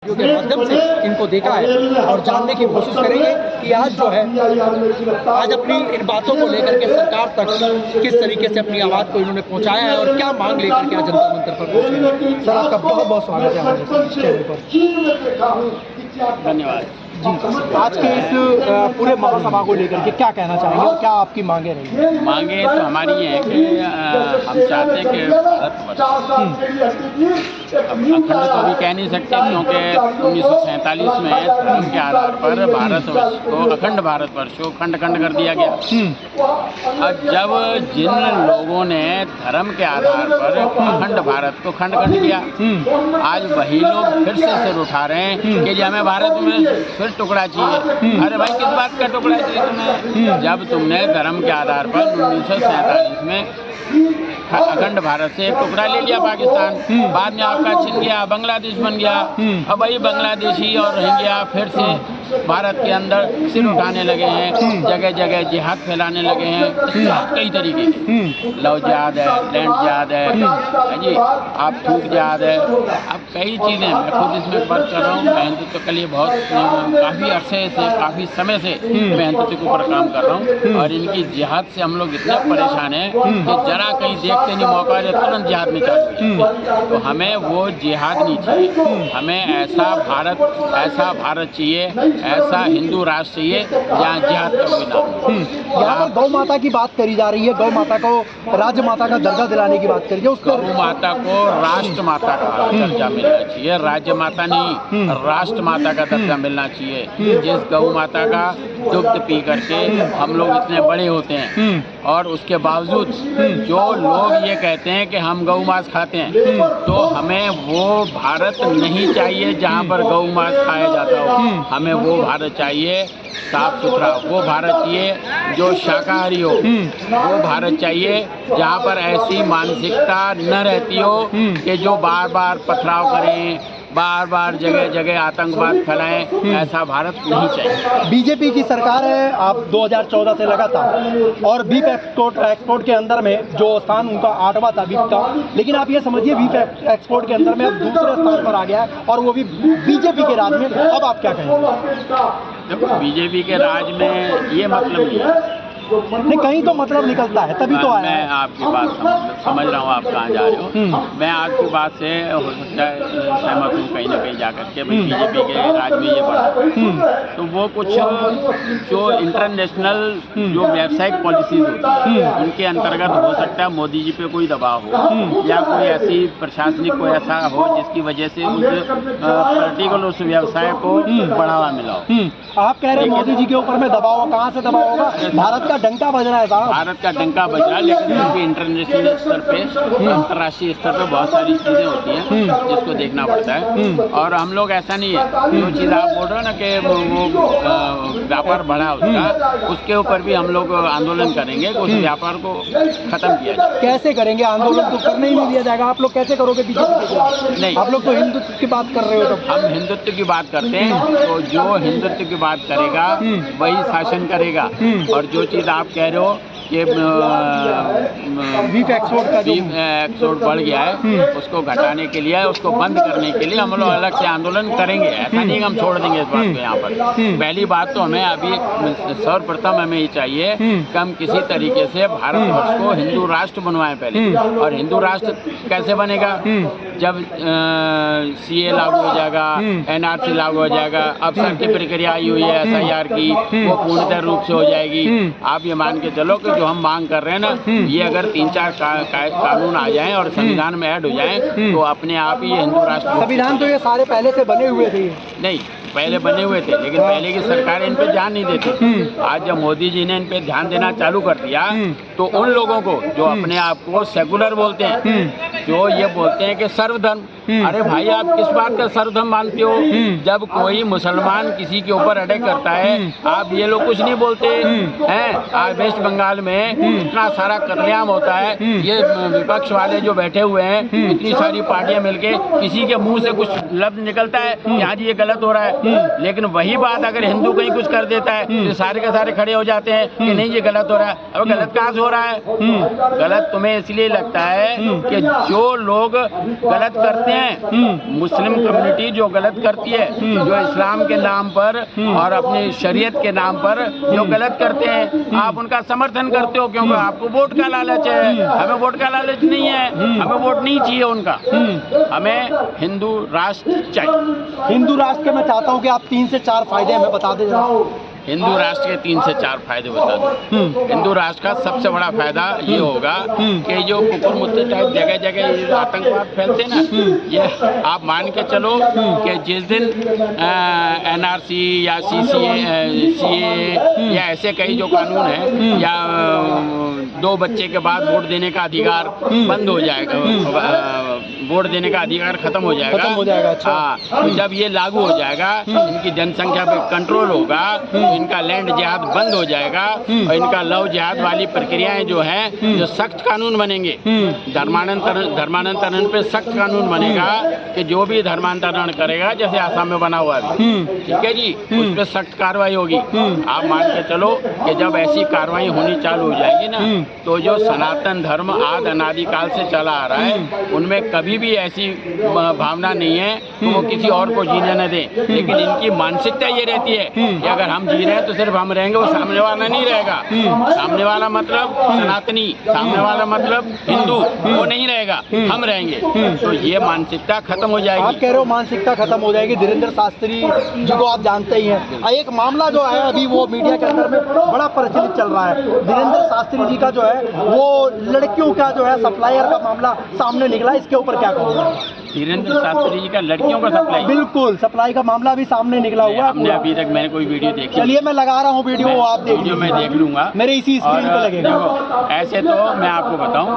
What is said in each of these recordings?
के माध्यम से इनको देखा है और जानने की कोशिश करेंगे कि आज जो है आज अपनी इन बातों को लेकर के सरकार तक किस तरीके से अपनी आवाज़ को इन्होंने पहुंचाया है और क्या मांग लेकर के आज जंतर मंतर पर पहुंचे हैं। सर, आपका बहुत बहुत स्वागत है हमारे चैनल पर। धन्यवाद जी, आज के इस पूरे महासभा को लेकर के क्या कहना चाहेंगे और क्या आपकी मांगे रही? मांगे तो हमारी ये है कि हम चाहते हैं कि भारतवर्ष अखंड तो भी कह नहीं सकते, क्योंकि 1947 में धर्म के आधार पर भारतवर्ष को अखंड भारतवर्ष को खंड खंड कर दिया गया। अब जब जिन लोगों ने धर्म के आधार पर अखंड भारत को खंड खंड किया, आज वही लोग फिर से सिर उठा रहे हैं कि हमें भारत में फिर टुकड़ा चाहिए। अरे भाई, किस बात का टुकड़ा चाहिए तुम्हें? जब तुमने धर्म के आधार पर 1947 में अखंड भारत से एक टुकड़ा ले लिया पाकिस्तान, बाद में आपका छिन गया, बांग्लादेश बन गया। अब वही बांग्लादेशी और रोहिंग्या फिर से भारत के अंदर सिर उठाने लगे हैं, जगह जगह जिहाद फैलाने लगे हैं। कई तरीके के लव जिहाद है, लैंड जिहाद है जी, आप थूक जिहाद है, अब कई चीज़ें। मैं खुद इसमें वर्क कर रहा हूँ। मैं हिंदुत्व के लिए काफ़ी अरसे से, काफ़ी समय से मैं हिंदुत्व के ऊपर काम कर रहा हूँ। और इनकी जिहाद से हम लोग इतने परेशान हैं कि जरा कहीं देखते नहीं मौका है तुरंत जिहाद में चालू हो जाते हैं। तो हमें वो जिहाद नहीं चाहिए। हमें ऐसा भारत चाहिए, ऐसा हिंदू राष्ट्र चाहिए जहाँ जिहाद का कोई नाम हो। यहाँ पर गौ माता की बात करी जा रही है, गौ माता को राज्य माता का दर्जा दिलाने की बात करी है। उसको गौ माता को राष्ट्र माता का दर्जा मिलना चाहिए, राज्य माता नहीं, राष्ट्र माता का दर्जा मिलना चाहिए। जिस गौ माता का दुग्ध पी करके हम लोग इतने बड़े होते हैं, और उसके बावजूद जो लोग ये कहते हैं कि हम गौ मांस खाते हैं, तो हमें वो भारत नहीं चाहिए जहाँ पर गौ मांस खाया जाता हो। हमें वो भारत चाहिए साफ सुथरा, वो भारत चाहिए जो शाकाहारी हो, वो भारत चाहिए जहाँ पर ऐसी मानसिकता न रहती हो कि जो बार बार पथराव करें, बार बार जगह जगह आतंकवाद फैलाएं। ऐसा भारत नहीं चाहिए। बीजेपी की सरकार है, आप 2014 से लगातार, और बीफ एक्सपोर्ट के अंदर में जो स्थान उनका 8वां था बीफ का, लेकिन आप ये समझिए बीफ एक्सपोर्ट के अंदर में अब दूसरे स्थान पर आ गया है, और वो भी बीजेपी के राज में। अब आप क्या कहेंगे? देखो, बीजेपी के राज में ये मतलब नहीं है, नहीं, कहीं तो मतलब निकलता है, तभी तो आया। मैं आपकी बात समझ रहा हूँ आप कहाँ जा रहे हो। मैं आपकी बात से हो सकता है सहमत हूँ कहीं ना कहीं जाकर के, भाई बीजेपी के राज में ये बढ़ा। तो वो कुछ जो इंटरनेशनल जो व्यावसायिक पॉलिसीज होती हैं, उनके अंतर्गत हो सकता है मोदी जी पे कोई दबाव हो, या कोई ऐसी प्रशासनिक कोई ऐसा हो जिसकी वजह से उस पर्टिकुलर उस व्यवसाय को बढ़ावा मिला हो। आप कह रहे हैं मोदी जी के ऊपर में दबाव, कहाँ से दबाव होगा? भारत का डंका बज रहा है साहब। भारत का डंका बज रहा है, लेकिन इंटरनेशनल स्तर पे, अंतर्राष्ट्रीय स्तर पे बहुत सारी चीज़ें होती हैं जिसको देखना पड़ता है। और हम लोग ऐसा नहीं है, जो चीज़ आप बोल रहे हो ना कि वो व्यापार बढ़ा उसका, उसके ऊपर भी हम लोग आंदोलन करेंगे, उस व्यापार को खत्म किया जाए। कैसे करेंगे? आंदोलन तो करने ही नहीं दिया जाएगा। आप लोग कैसे करोगे बीजेपी के खिलाफ? नहीं, आप लोग तो हिंदुत्व की बात कर रहे हो। तो हम हिंदुत्व की बात करते हैं, तो जो हिंदुत्व की बात करेगा वही शासन करेगा। और जो चीज़ आप कह रहे हो कि बीफ एक्सपोर्ट बढ़ गया है, उसको घटाने के लिए, उसको बंद करने के लिए हम लोग अलग से आंदोलन करेंगे। ऐसा नहीं कि हम छोड़ देंगे इस बात को। यहाँ पर पहली बात तो हमें अभी सर्वप्रथम हमें ये चाहिए कि हम किसी तरीके से भारतवर्ष को हिंदू राष्ट्र बनवाएं पहले। और हिंदू राष्ट्र कैसे बनेगा? जब CA लागू हो जाएगा, NRC लागू हो जाएगा, अब सबकी प्रक्रिया आई हुई है SIR की, वो पूर्णतः रूप से हो जाएगी। आप ये मान के चलो कि जो हम मांग कर रहे हैं ना, ये अगर 3-4 कानून आ जाएं और संविधान में ऐड हो जाएं, तो अपने आप ही ये हिंदू राष्ट्र। संविधान तो ये सारे पहले से बने हुए थे। नहीं, पहले बने हुए थे, लेकिन पहले की सरकार इन पे ध्यान नहीं देती। आज जब मोदी जी ने इन पे ध्यान देना चालू कर दिया, तो उन लोगों को जो अपने आप को सेकुलर बोलते हैं, जो ये बोलते हैं कि सर्वधर्म, अरे भाई आप किस बात का सर्वधर्म मानते हो? जब कोई मुसलमान किसी के ऊपर अटैक करता है, आप ये लोग कुछ नहीं बोलते हैं। आज वेस्ट बंगाल में इतना सारा कत्लेआम होता है, ये विपक्ष वाले जो बैठे हुए हैं, इतनी सारी पार्टियां मिलके, किसी के मुंह से कुछ लफ्ज निकलता है यहाँ जी ये गलत हो रहा है, लेकिन वही बात अगर हिंदू कहीं कुछ कर देता है तो सारे के सारे खड़े हो जाते हैं कि नहीं ये गलत हो रहा है। अब गलत कहाँ से हो रहा है? गलत तुम्हें इसलिए लगता है कि जो लोग गलत करते हैं। मुस्लिम कम्युनिटी जो गलत करती है, जो इस्लाम के नाम पर और अपनी शरीयत के नाम पर जो गलत करते हैं, आप उनका समर्थन करते हो क्योंकि आपको वोट का लालच है। हमें वोट का लालच नहीं है, हमें वोट नहीं चाहिए उनका, हमें हिंदू राष्ट्र चाहिए। हिंदू राष्ट्र के मैं चाहता हूँ कि आप 3 से 4 फायदे हमें बता दें जरा। हिंदू राष्ट्र के 3 से 4 फायदे बता दूं। हिंदू राष्ट्र का सबसे बड़ा फायदा ये होगा कि जो कुकुर मुत्ते टाइप जगह जगह ये आतंकवाद फैलते ना, ये आप मान के चलो कि जिस दिन NRC या CA या ऐसे कई जो कानून हैं, या 2 बच्चे के बाद वोट देने का अधिकार बंद हो जाएगा, वोट देने का अधिकार खत्म हो जाएगा। अच्छा। हाँ, तो जब ये लागू हो जाएगा, इनकी जनसंख्या पे कंट्रोल होगा, इनका लैंड जिहाद बंद हो जाएगा और इनका लव जिहाद वाली प्रक्रियाएं जो हैं, जो सख्त कानून बनेंगे, धर्मांतरण पे सख्त कानून बनेगा कि जो भी धर्मांतरण करेगा, जैसे आसाम में बना हुआ है, ठीक है जी, उस पर सख्त कार्रवाई होगी। आप मान के चलो कि जब ऐसी कार्रवाई होनी चालू हो जाएगी ना, तो जो सनातन धर्म आदि अनादिकाल से चला आ रहा है, उनमें कभी भी ऐसी भावना नहीं है कि वो किसी और को जीने न दें। लेकिन इनकी मानसिकता ये रहती है कि अगर हम जी रहे हैं तो सिर्फ हम रहेंगे, वो सामने वाला नहीं रहेगा। सामने वाला मतलब सनातनी, सामने वाला मतलब हिंदू, वो नहीं रहेगा, हम रहेंगे। तो ये मानसिकता खत्म हो जाएगी। आप कह रहे हो मानसिकता खत्म हो जाएगी। धीरेन्द्र शास्त्री जी को आप जानते ही हैं। एक मामला जो है अभी वो मीडिया के अंदर में बड़ा प्रचलित चल रहा है। धीरेन्द्र शास्त्री जी का जो है वो लड़कियों का जो है सप्लायर का मामला सामने निकला, इसके ऊपर क्या कहोगे? धीरेन्द्र शास्त्री जी का लड़कियों का सप्लाई, बिल्कुल सप्लाई का मामला भी सामने निकला हुआ। हमने अभी तक मैंने कोई वीडियो देखी। चलिए मैं लगा रहा हूँ वीडियो, आप देख लीजिए। मैं देख लूंगा, मेरे इसी स्क्रीन पे लगेगा। देखो, ऐसे तो मैं आपको बताऊं,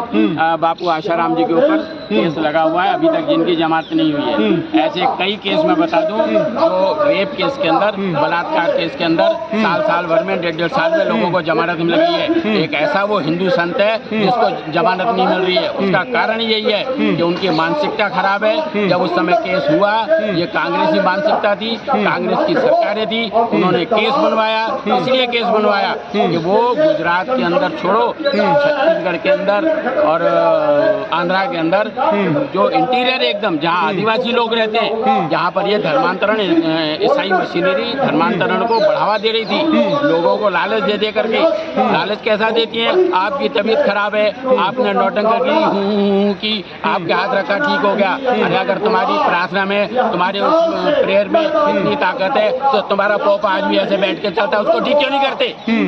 बापू आशाराम जी के ऊपर केस लगा हुआ है, अभी तक जिनकी जमानत नहीं हुई है। ऐसे कई केस मैं बता दूं, जो रेप केस के अंदर, बलात्कार केस के अंदर साल भर में 1.5 साल में लोगों को जमानत मिल गई है। एक ऐसा वो हिंदू संत है जिसको जमानत नहीं मिल रही है। उसका कारण यही है कि उनकी मानसिकता खराब है। जब उस समय केस हुआ, ये कांग्रेसी मानसिकता थी, कांग्रेस की सरकारें थी, उन्होंने केस बनवाया, इसलिए केस बनवाया कि वो गुजरात के अंदर छोड़ो, छत्तीसगढ़ के अंदर और आंध्रा के अंदर जो इंटीरियर एकदम जहाँ आदिवासी लोग रहते हैं, जहाँ पर ये धर्मांतरण, ईसाई मशीनरी धर्मांतरण को बढ़ावा दे रही थी, लोगों को लालच दे करके। लालच कैसा देती है? आपकी तबीयत खराब है, आपने नौटंकी की, आपके हाथ रखा ठीक हो गया। अगर तुम्हारी प्रार्थना में, तुम्हारे उस प्रेयर में इतनी ताकत है, तो तुम्हारा पोप आज भी ऐसे बैठ के चलता है, उसको ठीक क्यों नहीं करते?